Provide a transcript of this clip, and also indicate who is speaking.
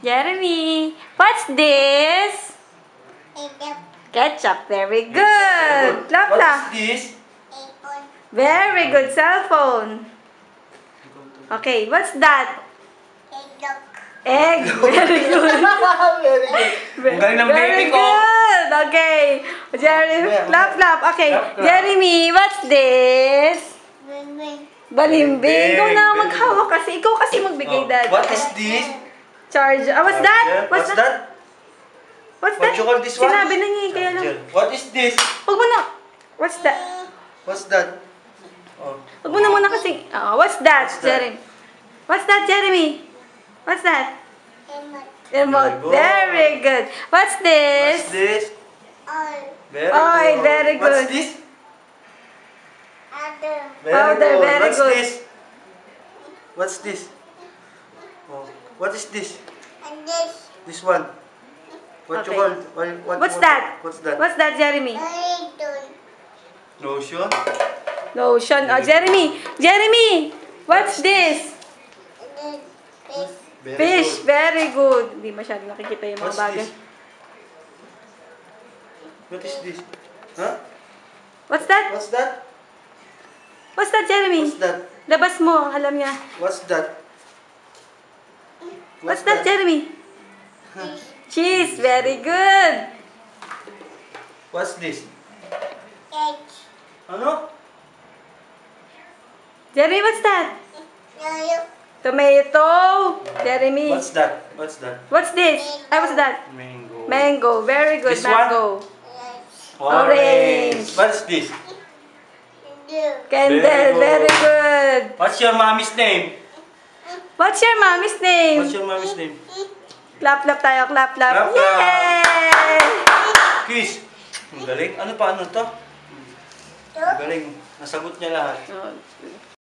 Speaker 1: Jeremy, what's this? Ketchup. Very good. Clap,
Speaker 2: What
Speaker 1: clap.
Speaker 2: is this?
Speaker 1: Very good. Cell phone. Okay, what's that? Egg. Very good.
Speaker 2: Very good. Ang galing ng
Speaker 1: Very
Speaker 2: baby ko.
Speaker 1: good. Okay. Jeremy, clap, clap. Okay.
Speaker 2: Clap, clap.
Speaker 1: Jeremy, what's this? Balimbing. Ikaw na
Speaker 2: Very
Speaker 1: maghawak kasi. Ikaw kasi magbigay,
Speaker 2: Oh,
Speaker 1: Dad.
Speaker 2: what is this?
Speaker 1: Charger. Ah, what's that?
Speaker 2: What's that?
Speaker 1: What's
Speaker 2: What
Speaker 1: that?
Speaker 2: you call this one?
Speaker 1: Sinabi na niya, kaya lang.
Speaker 2: Charger. What is this?
Speaker 1: Huwag mo na. What's that?
Speaker 2: What's that? Oh.
Speaker 1: Huwag mo na muna kasi. What's that,
Speaker 2: What's that?
Speaker 1: Jeremy? What's that, Jeremy? What's that? Remote.
Speaker 2: Very good.
Speaker 1: Very good. What's this?
Speaker 2: What's this? Very
Speaker 1: Oil,
Speaker 2: good.
Speaker 1: very
Speaker 2: What's
Speaker 1: good.
Speaker 2: this?
Speaker 1: Powder, very
Speaker 2: What's
Speaker 1: good.
Speaker 2: this? What's this? Oh. What is this? This one. What
Speaker 1: Okay.
Speaker 2: you call? What
Speaker 1: What's that?
Speaker 2: What's that?
Speaker 1: What's that, Jeremy?
Speaker 2: Lotion.
Speaker 1: Lotion. Oh, Jeremy. Jeremy, what's this?
Speaker 2: Very
Speaker 1: Fish.
Speaker 2: good.
Speaker 1: Very good. Hindi masyadong nakikita yung mga
Speaker 2: What's
Speaker 1: bagay.
Speaker 2: this? What is this? Huh?
Speaker 1: What's that?
Speaker 2: What's that?
Speaker 1: What's that, Jeremy?
Speaker 2: What's that?
Speaker 1: Labas mo. Alam niya.
Speaker 2: What's that?
Speaker 1: What's that, Jeremy? Cheese. Very good.
Speaker 2: What's this? Ano?
Speaker 1: Jeremy, what's that? Tomato. Jeremy.
Speaker 2: What's that? What's that?
Speaker 1: What's this? What's that?
Speaker 2: Mango.
Speaker 1: Mango. Very good.
Speaker 2: This one?
Speaker 1: Mango. Orange.
Speaker 2: What's this?
Speaker 1: Candle.
Speaker 2: Very good.
Speaker 1: Very good.
Speaker 2: What's your mommy's name?
Speaker 1: What's your mommy's name?
Speaker 2: What's your mommy's name?
Speaker 1: Clap, clap tayo. Clap, clap.
Speaker 2: Clap, clap.
Speaker 1: Yay!
Speaker 2: Kiss. Ang galing. Ano pa? Ano to? Ang galing. Nasagot niya lahat.
Speaker 1: Oh,